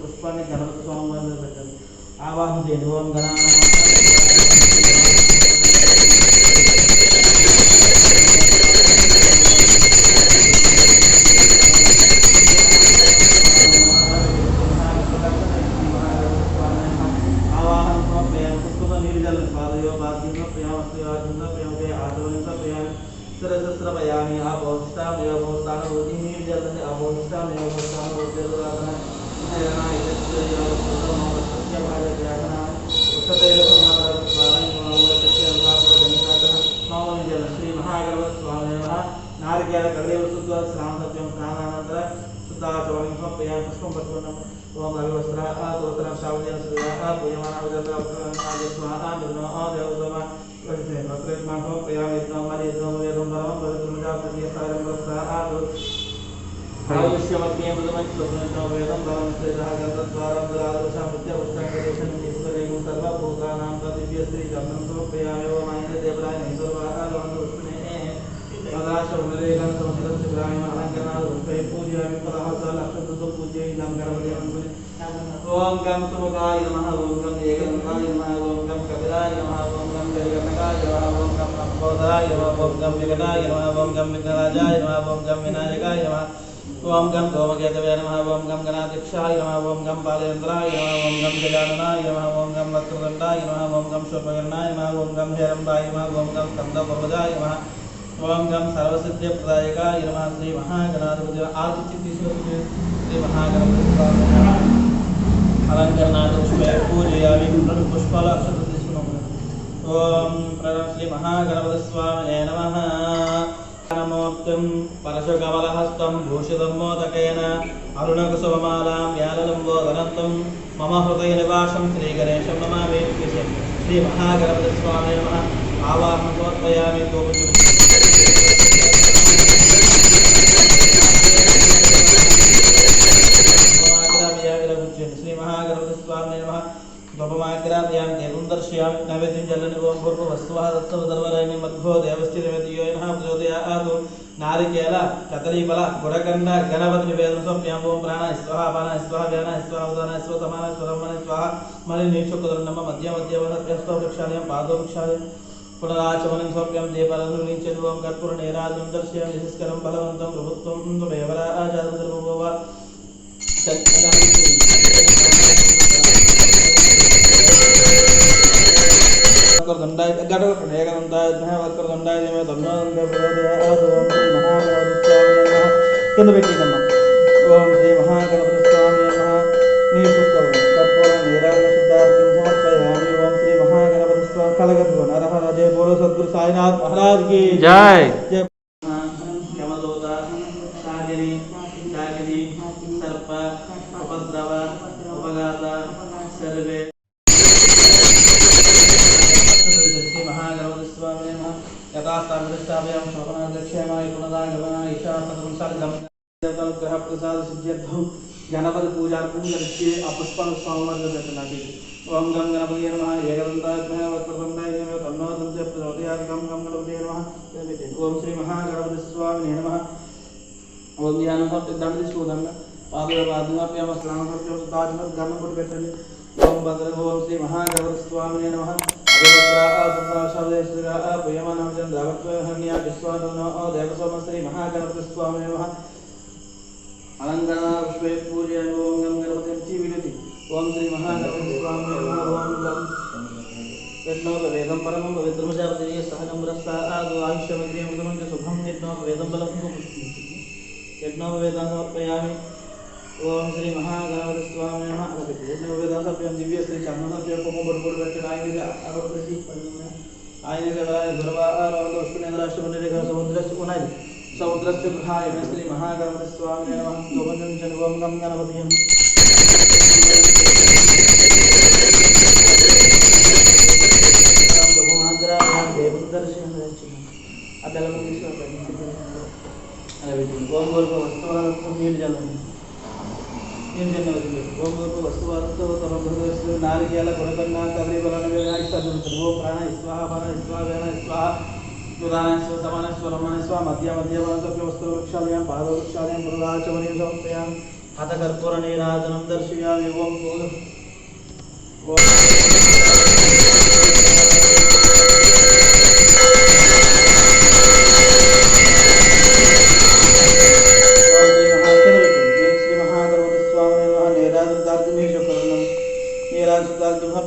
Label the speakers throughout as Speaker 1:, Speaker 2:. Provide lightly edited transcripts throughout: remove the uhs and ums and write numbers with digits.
Speaker 1: पुष्पाన్ని గణపతి స్వామి వారిని పెట్టండి. ఆవాహన చేయండి. ఓం గణ ఆవాహన సమర్పయామి. పుష్పతో నీరు జల్లండి. పాదయో బాధ్యంలో ప్రియామస్తో ప్రియంకే ఆచరణతో ప్రియామి సరస్రపయామి. ఆ భౌష్టామయ భౌష్టాన రోజు నీరు జల్లండి. ఆ భౌష్టామయ భౌష్టాన రోజు శ్రీ మహాగణపతి స్వామి నారికేల కళ్యాణ శుద్ధ స్నాన సత్యం స్నానానంతర శుద్ధాచరణం సమర్పయామి. పుష్పం పట్టుకున్నాం. ఓం రవివస్త్ర దోత్తరం శ్రావణ శ్రీయ పూయమాన ओम गम सुमुखाय नमः ओम गम एकदंताय नमः ओम गम कपिलाय नमः ओम गम जयगणकाय नमः ओम गम लंबोदराय नमः ओम गम विकटाय नमः ओम गम विघ्नराजाय नमः ओम गम विनायकाय नमः ओम गम धूमकेतवे नमः ओम गम गणाध्यक्षाय नमः ओम गम पालेन्द्राय नमः ओम गम गजाननाय नमः ओम गम वक्रतुण्डाय नमः ओम गम शूर्पकर्णाय नमः ओम गम हेरम्बाय नमः ओम गम स्कन्दपूर्वजाय नमः ओम गम सर्वसिद्धिप्रदायकाय नमः श्री महागणाधिपति आदित्यश्री श्री महागणपति स्वामी अलंकरणार्थ पुष्पे पूजयामि. पुष्पाल अक्षत తీసుకున్నాము. ओम श्री महागणपति स्वामिने नमः. नमोक्तं परशुकमलहस्तं भूषितं मोदकेन अरुणकुसुममालां व्याललम्बोदरन्तं मम हृदयनिवासं श्रीगणेशं नमामि. श्री महागणपति स्वामिने नमः. आवाहनं समर्पयामि. श्री महागणपति स्वामी नमः. द्वपमाग्रादयामि देवं दर्शयामि. नैवेद्यं जलनि ओम पूर्ववस्वः दत्तवदर्वरेणि मध्वो देवस्थितिमतियो नमः प्रचोदयात्. नारिकेल कदलीफल गुडकण्ड गणपति निवेदनं समर्पयामि. ओम प्राणाय स्वाहा अपानाय स्वाहा व्यानाय स्वाहा उदानाय स्वाहा समानाय स्वाहा स्वाहा मलिनीशुकुदर्नम मध्य मध्य वनस्पतिस्तव वृक्षालयं पादवृक्षालयं पुनराचमनं समर्पयामि. दीपाराधनं ओम कर्पूरनीराजनं दर्शयामि. यशस्करं बलवन्तं प्रभुत्वं त्वमेव राजाधिपतिर्भव वक्रतुण्डाय गणपतये एकदंताय वक्रतुण्डाय मे तन्नोदन्दे प्रचोदयात्. ओम श्री महागणपति स्वामी नमः. किंद పెట్టిదమ్మ. ओम श्री महागणपति स्वामी नमः. नीशुकं कर्पूर नीराजन शुद्धार्घ्यं समर्पयामि. ओम श्री महागणपति स्वामी कलगतु नरहर जय बोलो सद्गुरु साईनाथ महाराज की जय. जय यमदूता सागिनी सागिनी सर्प उपद्रव उपघात सर्वे महागणपति स्वामी नमः. यथास्थापितस्थापयामि. शोभनाध्यक्षेमाय पुनदागमनाय ईशानपदं ग्रह प्रसाद सिद्ध्यर्थं गणपति पूजार्थं करिष्ये. पुष्पं स्वामिवारं दर्शनामि. ओम गम गणपतये नमः. एकदन्ताय वक्रतुण्डाय नमः तन्नोदन्दे प्रचोदयात्. गम गम गणपतये नमः. ओम श्री महागणपति स्वामिने नमः. ओम ध्यानं దండ తీసుకుందాం. पादोपादनाप्याम स्नानसर्प्यं सुताजनत गणपति పెట్టండి. ओम भद्र ओम श्री महागणपति स्वामिने नमः. श्री महागणपति स्वामिने नमः. अलंकरण पुष्पे पूजयामि. ओम गम गणपति विनति. ओम श्री महागणपति स्वामिने नमः. ओम गम वेदं परमं पवित्रमजापतिः सहनम्रस्तादु आयुष्यमग्रियं मुदमं च शुभं यज्ञो वेदं बलं यज्ञो वेदं समर्पयामि. ओम श्री महागणपति स्वामी नमः. వేదాసభ్యం దివ్య శ్రీ చంద్రసభ్యం పొమ్మబడి పెట్టిన ఆయన గురవారోష్ణేంద్రాష్ట్ర సముద్రస్సు ఉన్నది సముద్రస్సు గృహాయ శ్రీ మహాగణపతి స్వామి ఓం గణపతి దేవుని దర్శనం అదల గోంగూర వస్తువులతో నీళ్ళు చల్లండి గోంగూర వస్తువులతో తమ భృదస్సు నారికేల గుణకన్నా కదలి బలన వేదాయిస్తుంది ఓం ప్రాణ స్వాహ పర స్వాహ వేణ స్వాహ ఉదాహరణ సమాన స్వరమణ స్వ మధ్య మధ్య వస్తు వృక్షాలయం పాద వృక్షాలయం మృగాచమనీ సమర్పయాం హత కర్పూర నీరాజనం దర్శయామి ఓం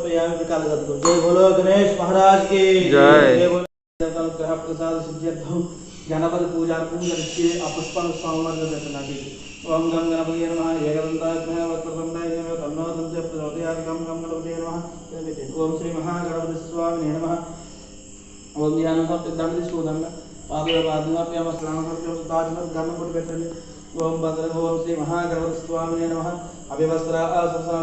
Speaker 1: जय बोलो गणेश महाराज की जय ग्रह प्रसाद सिद्ध्यर्थम गणपति पूजा करिष्ये पुष्पं स्वामर्जनाति ओम गं गणपति नमः एकदन्ताय वक्रतुण्डाय नमः तन्नो दन्ते प्रचोदयात् गं गं गणपति नमः ओम श्री महागणपति स्वामिने नमः ओम ज्ञानसंपत्ति सुदंड पादपाद्याम स्नानमर्प्य ताजमर गणपति పెట్టండి ओम भद्र ओम श्री महागणपति स्वामिने नमः अभिवस्त्रा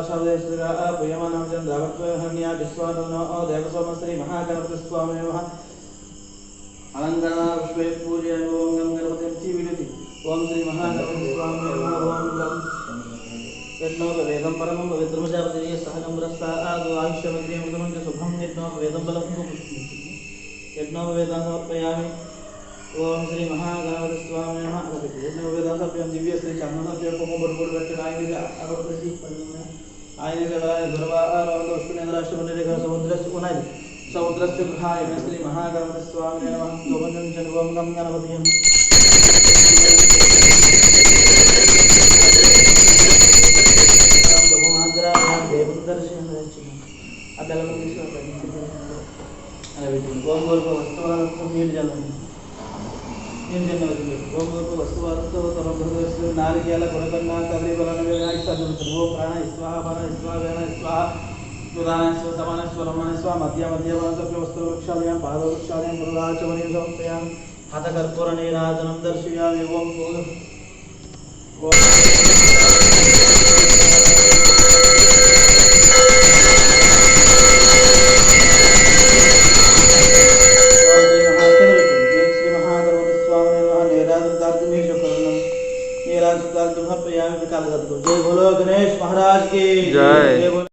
Speaker 1: शब्देश्वरा प्रियमानं चन्द्रावत्वहन्या विश्वानो देवसोम श्री महागणपति स्वामिने नमः अलंकरणा पुष्पे पूजय ओम गं गणपति विनति ओम श्री महागणपति स्वामिने नमः ओम गं यज्ञो वेदं परमं पवित्रमचापतिः सहगं रस्ता आदो आयुष्यमग्रे मुदमं शुभं यज्ञो वेदं बलं यज्ञो वेदं समर्पयामि ओम श्री महागणपति स्वामी नमः यज्ञो वेदासभ्यं दिव्य श्री चंद्रसभ्యం పొమ్మబడి పెట్టిన ఆయన గురవారోష్ణేంద్రాష్ట్ర సముద్రస్సు ఉన్నది సముద్రస్సు గృహాయ శ్రీ మహాగణపతి స్వామి నమః ఓం గం గణపతి దేవుని దర్శనం అదల గోంగూర వస్తువులతో నీళ్ళు చల్లండి గోంగూర వస్తువులతో తమ భృదస్సు నారికేల గుణకన్నా కదలి బలన వేదాయిస్తుంది ఓం ప్రాణ స్వాహ పర స్వాహ వేణ స్వాహ ఉదాహరణ సమాన స్వరమణ స్వ మధ్య మధ్య వస్తు వృక్షాలయం పాద వృక్షాలయం మృగాచమనీ సమర్పయాం హత కర్పూర నీరాజనం దర్శయామి ఓం जय बोलो गणेश महाराज की जय बोलो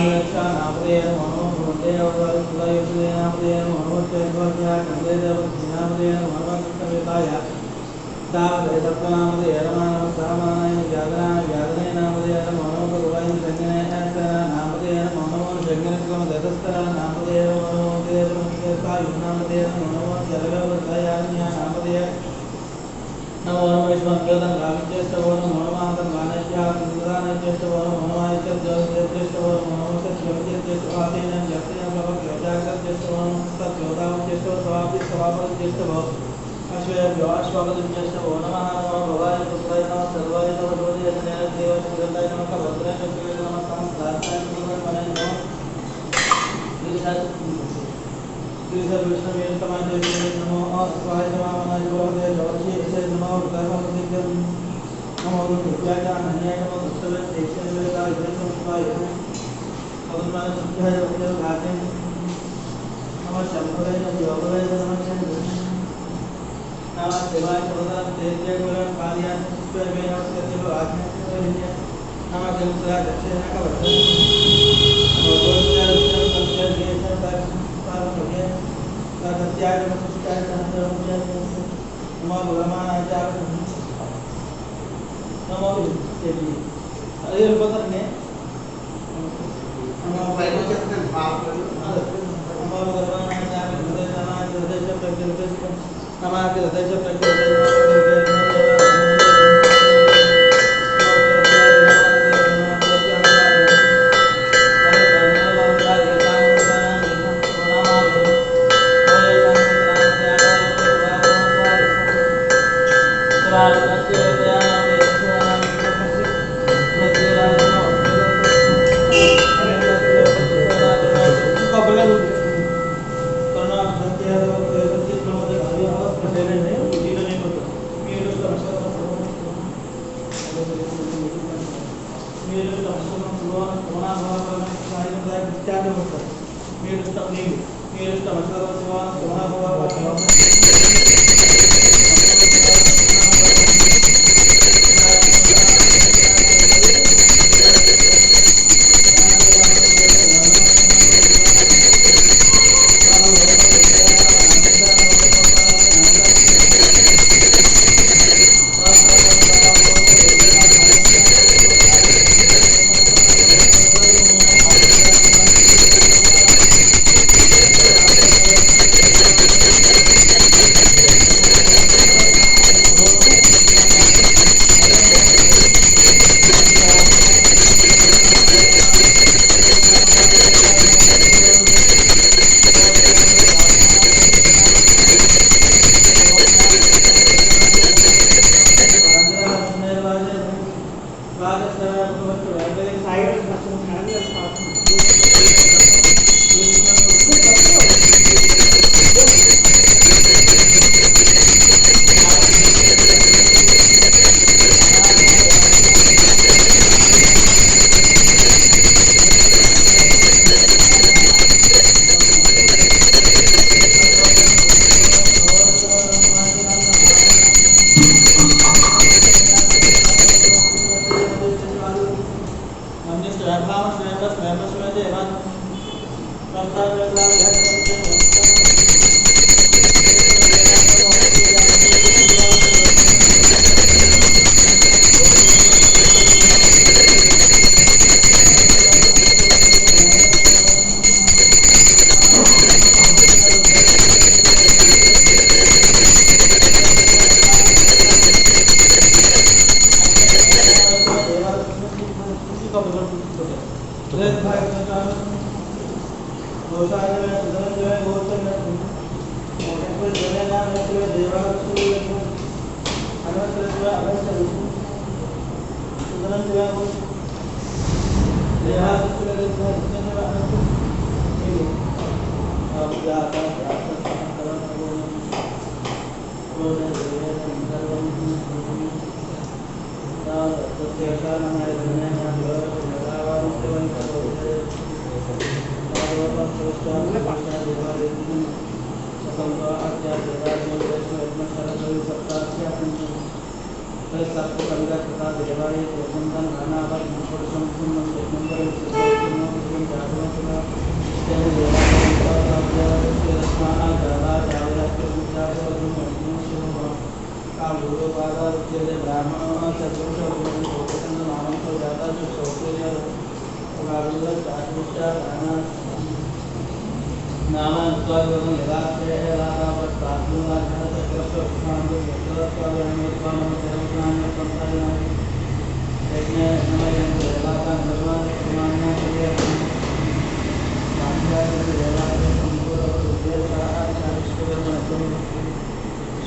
Speaker 1: रक्षा नामदे नमो भगवते अवतारसुदाय नामदे नमो चैतन्या कंदे देवस्य नामदे नमो कृष्णवेदाय दावदे तत्त्वनामदे नमो सामानाय व्यादने नामदे नमो भगवाय जगन्नाथ नामदे नमो जगन्नाथ दत्तस्तर नामदे नमो देवस्य नामदे नमो सर्ववताय नामदे नमो विष्णुदेवतं रामचेष्टवो नमो महातं गानज्ञा सुंदरानचेष्टवो नमो आयचेष्टवो नमो सत्यवचेष्टवादेन जतेन भवत्यागचेष्टवो सत्योदावचेष्टवो स्वापिस्वापचेष्टवो अश्वभ्योऽश्वपदचेष्टवो नमः नमो भवाय पुत्राय नमः सर्वाय नमः दोषयज्ञाय देवश्रीदाय नमः भद्राय चक्राय नमः संस्थाय नमः विष्णुवे तमाजे नमो अस्वाय नमः भगवते जवशी नमो धर्मनित्यं नमो विद्याज्ञानन्याय नमो दुष्टवे देशनिवेदाय नमः पद्मनाभ सत्याय नमः घाते नमः शंभवे नमः योगवे नमः नमः शिवाय सदा तेजय गुरु कालिया स्वयं नमस्ते आज्ञा नमः शिवसदा दक्षिण का वर्धन नमो गोविंदाय सत्य देश सत्याय नमस्कार नमो भगवानाय नमो देवी अरे पता नहीं नमो भगवानाय गुरुपादारुच्यते ब्राह्मणः चतुर्षोपनिषोपसन्ननामन्तो जातासु सौकर्य नामत्वादिवं यदाश्रयः यदापत्तात्मनाथः चक्रस्वक्षान्तो यत्रस्वादिनमोत्पादनमोत्पादनं यज्ञमयं देवानां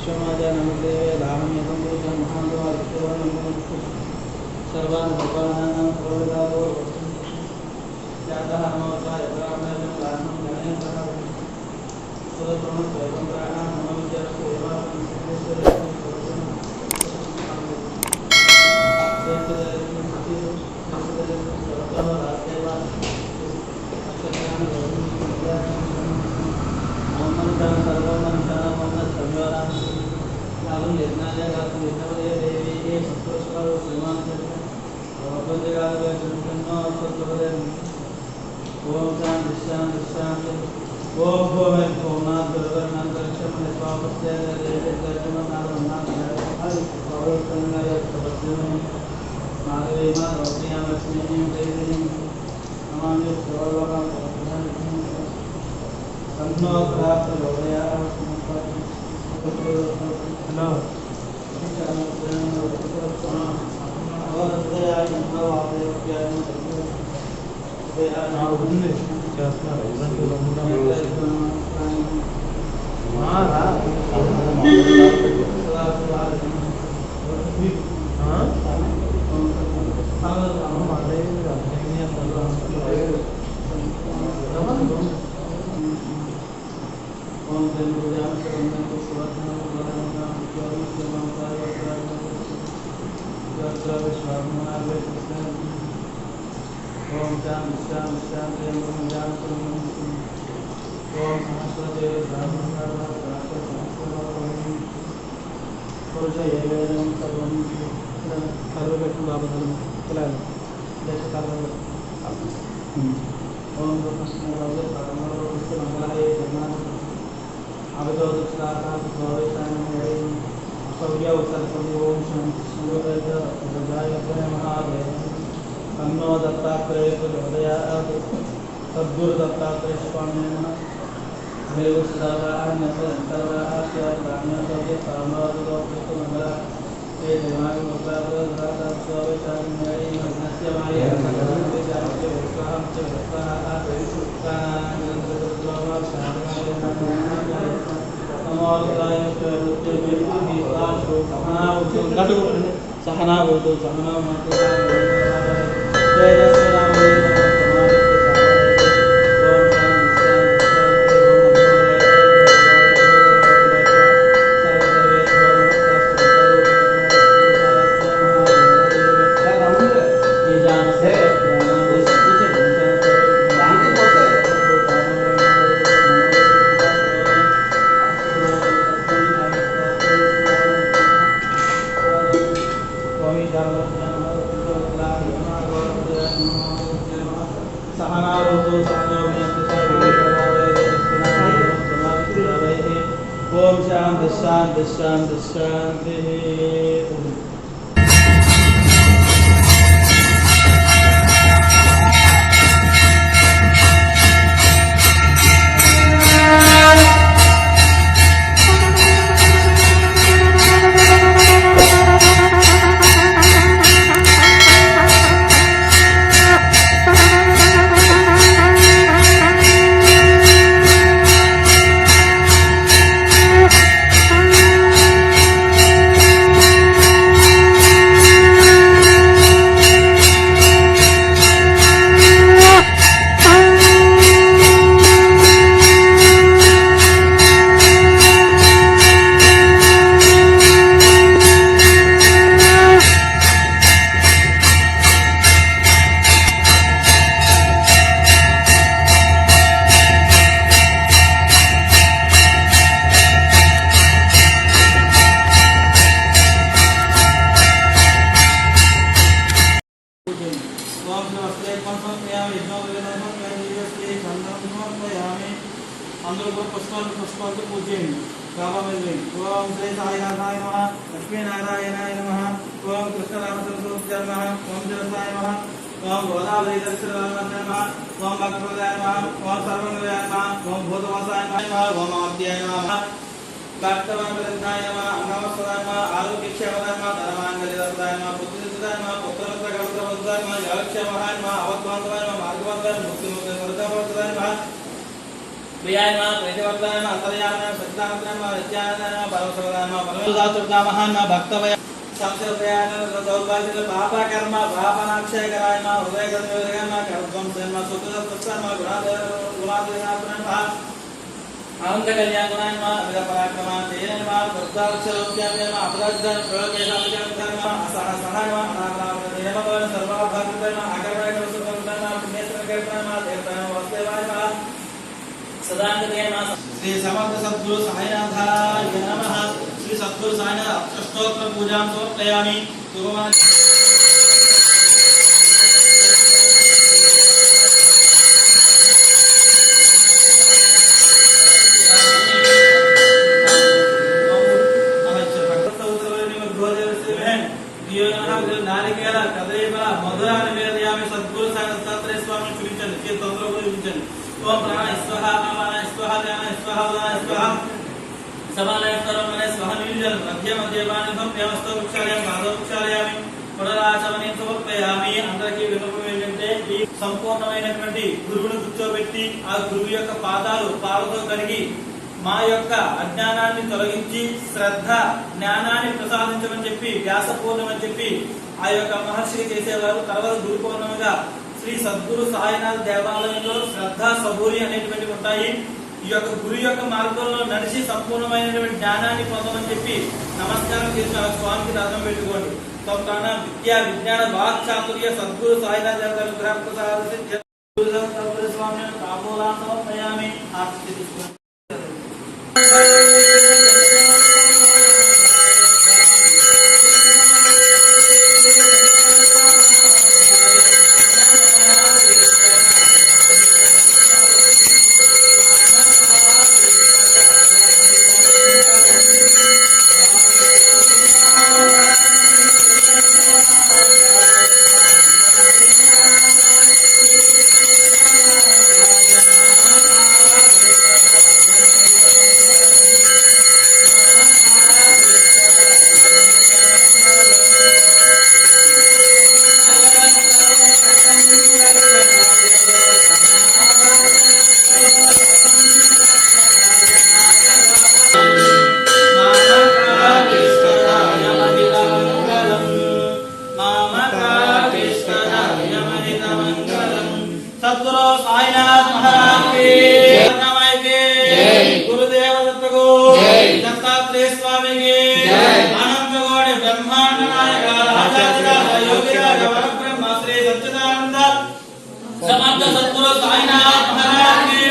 Speaker 1: विश्वमाजा नमस्ते रामयं पूजं महादेवादित्यों सर्वान् भगवानां प्रवदावो जातः नमोचाय ब्राह्मणं लाभं गणेशः सुरतमं स्वयंप्राणां नमोजस्तु तन्नो दत्तात्रेय प्रचोदयात् सद्गुरु दत्तात्रेय स्वामी नमः देव सर्वाण्यन्तर्वास्य प्राण्यस्य सर्वोदोक्तमंगला ते देवाय मुद्रावधातास्वावेशान्यै मग्नस्य माया सर्वविचारस्य विश्वाहं च सहना भवतु सहना भवतु जय श्री राम ओम शांति शांति शांति शांति। అందరూ కూడా పుష్పాలు పూజేయండి. ओम श्री साईनाथाय नमः, लक्ष्मी नारायणाय नमः, ओम कृष्णरामचंद्राय नमः, ओम जलसाय नमः, ओम गोदावरी दर्शनाय नमः, ओम भक्तवदाय नमः, ओम सर्वंगाय नमः, ओम भूतवासाय नमः, ओम आद्याय नमः, भक्तवंदनाय नमः, अंगवस्त्राय नमः, आरोग्यक्षेमाय नमः, धनमांगल्यदाय नमः, पुत्रदाय नमः, पुत्रवत्सगणप्रवदाय नमः, योगक्षेमाय नमः, अवत्वांतवाय नमः, मार्गवत्वाय नमः, मुक्तिमुक्तिवर्धकवर्धनाय नमः, प्रियाय नमः, प्रीतिवर्धनाय नमः, अंतर्याय नमः, सत्यानंदाय नमः, नित्याय नमः, परमसुखदाय नमः, परमदातुर्दामः नमः, भक्तवय संशोधयाय नमः, दौर्भाग्य पापकर्म पापनाक्षयकराय नमः, हृदयगतयोगाय नमः, कर्मध्वंसाय नमः, सुखदत्तस्ताय नमः, गुणादेवाय नमः, आनंद कल्याणाय नमः, अमितपराक्रमाय नमः, वृद्धाक्षरोप्याय नमः, अपराधाय प्रयोगेशाय नमः, असहसहाय नमः, अनाथनाय नमः, सर्वाभाग्याय नमः, आकर्षणाय नमः, सुखदाय नमः, पुण्यश्रवणाय नमः, देवताय नमः, वासुदेवाय नमः, सदानंदे नमः। श्री समर्थ सद्गुरु साईनाथाय नमः। श्री सद्गुरु साईनाथ अष्टोत्तर पूजां समर्पयामि। नारिकेल कदलीफल मधुरा निवेदयामि। सद्गुरु साईनाथ स्वामी చూపించండి, చేతులతో చూపించండి। ओम प्राण स्वाहा अपान स्वाहा ध्यान स्वाहा उदान स्वाहा समालयस्तरं मने स्वाहा निजल मध्य मध्यपानिभं व्यवस्थो वृक्षालयं माधव वृक्षालयामि పునరాచమని సమర్పయామి। అందరికీ విన్నపం ఏంటంటే ఈ సంపూర్ణమైనటువంటి గురువును కూర్చోబెట్టి ఆ గురువు యొక్క పాదాలు పాలతో కడిగి మా యొక్క అజ్ఞానాన్ని తొలగించి శ్రద్ధ జ్ఞానాన్ని ప్రసాదించమని చెప్పి వ్యాస పూర్ణమని చెప్పి ఆ యొక్క మహర్షికి చేసేవారు। తర్వాత గురు పూర్ణముగా శ్రీ సద్గురు సాయినాథ్ దేవాలయంలో శ్రద్ధ సబూరి అనేటువంటి ఉంటాయి। ఈ యొక్క గురు యొక్క మార్గంలో నడిచి సంపూర్ణమైనటువంటి జ్ఞానాన్ని పొందమని చెప్పి నమస్కారం చేసి ఆ స్వామికి దండం పెట్టుకోండి। తొందరగా విద్యా విజ్ఞాన వాక్ చాతుర్య సద్గురు సాయినాథ్ దేవాలయం ప్రసాద స్వామి కాపోలా సమర్పయామి। ఆశీస్సు తీసుకోండి। सद्गुरु साईनाथ महाराज की गुरुदेव दत्त को दत्तात्रेय स्वामी की अनंत कोटि ब्रह्मांड नायक राजाधिराज योगिराज परब्रह्म श्री सच्चिदानंद समर्थ सद्गुरु साईनाथ महाराज की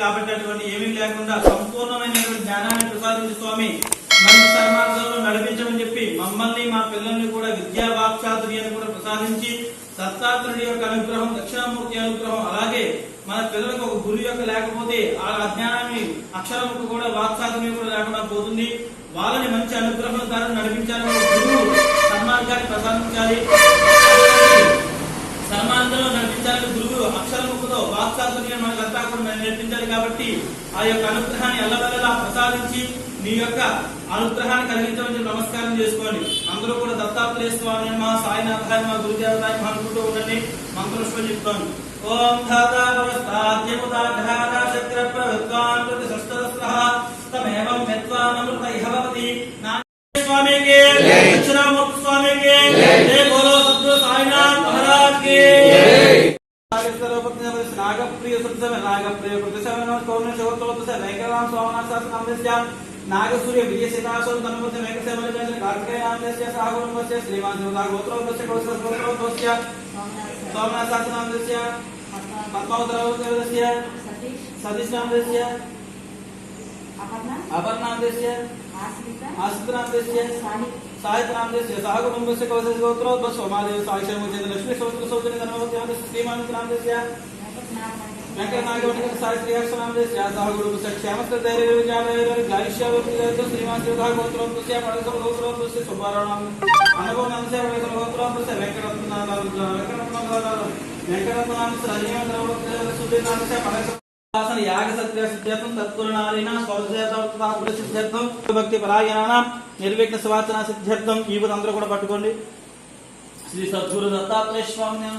Speaker 1: కాబట్టి ఏమీ లేకుండా సంపూర్ణమైనటువంటి జ్ఞానాన్ని ప్రసాదించే స్వామి మంచి సన్మార్గంలో నడిపించమని చెప్పి మమ్మల్ని మా పిల్లల్ని కూడా విద్యా వాక్చాతుర్యాన్ని కూడా ప్రసాదించి దత్తాత్రేయుడి యొక్క అనుగ్రహం దక్షిణామూర్తి అనుగ్రహం అలాగే మన పిల్లలకు ఒక గురువు యొక్క లేకపోతే ఆ అజ్ఞానాన్ని అక్షరముకు కూడా వాక్చాతుర్యం కూడా లేకుండా పోతుంది। వాళ్ళని మంచి అనుగ్రహం ద్వారా నడిపించాలని గురువు సన్మార్గాన్ని ప్రసాదించాలి, సన్మార్గంలో నడిపించాలని గురువు అక్షరముఖతో వాక్చాతుర్యం మనకంతా కూడా నేర్పించాలి। కాబట్టి ఆ యొక్క అనుగ్రహాన్ని ఎల్లవెల్లలా ప్రసాదించి నీ యొక్క అనుగ్రహాన్ని కలిగించమని నమస్కారం చేసుకోండి। అందరూ కూడా దత్తాత్రేయ స్వామి నమః, సాయినాథాయ నమః, గురుదేవతాయ నమః అనుకుంటూ ఉండండి। మంత్రపుష్పం చెప్తాను। ఓం ధాతావస్తాద్యముదాఘాత చక్ర ప్రవృత్వాన్ ప్రతి సస్తరస్రః తమేవం మెత్వానమృత ఇహ భవతి। స్వామికి దక్షిణామూర్తి స్వామికి జై బోలో సద్గురు సాయినాథ్ మహారాజ్ కి नागप्रिय नागप्रिय नागसूर्य विजय सीतासो तन्मध्य मेघसेवलजन कार्तिकेयान्यस्य सागुणस्य श्रीमान गोत्रोदस्य गोत्रोदस्य सोमनाथनामस्य पद्मावतारस्य सतीशनामस्य अपर्णामस्य आश्रितनामस्य साहित्यनामस्य सागुणस्य कवचस्य गोत्रोदस्य सोमादेव साक्षरमुचेन्द्र लक्ष्मी सौत्र सौजन्य धर्मवत्यामस्य श्रीमान नामस्य వెంకట నాగవటి సాయి శ్రీహర్షనామ శ్రీయాసహ గురు సక్షేమస్త ధైర్య విజాలయ గాయిష్యవతి శ్రీమాన్ శివధా గోత్రం తుస్య పడస గోత్రం తుస్య సుబ్బారాణం అనుభవం సేవ గోత్రం తుస్య వెంకటరత్న వెంకటరత్నామ శ్రీమేంద్ర సుధీనామ పడస యాగ సత్య సిద్ధ్యర్థం తత్పురనారీణ స్వర్గ సిద్ధ్యర్థం భక్తి పరాయణ నిర్విఘ్న సువాచన సిద్ధ్యర్థం ఈ అందరూ కూడా పట్టుకోండి శ్రీ సద్గురు దత్తాత్రేయ స్వామి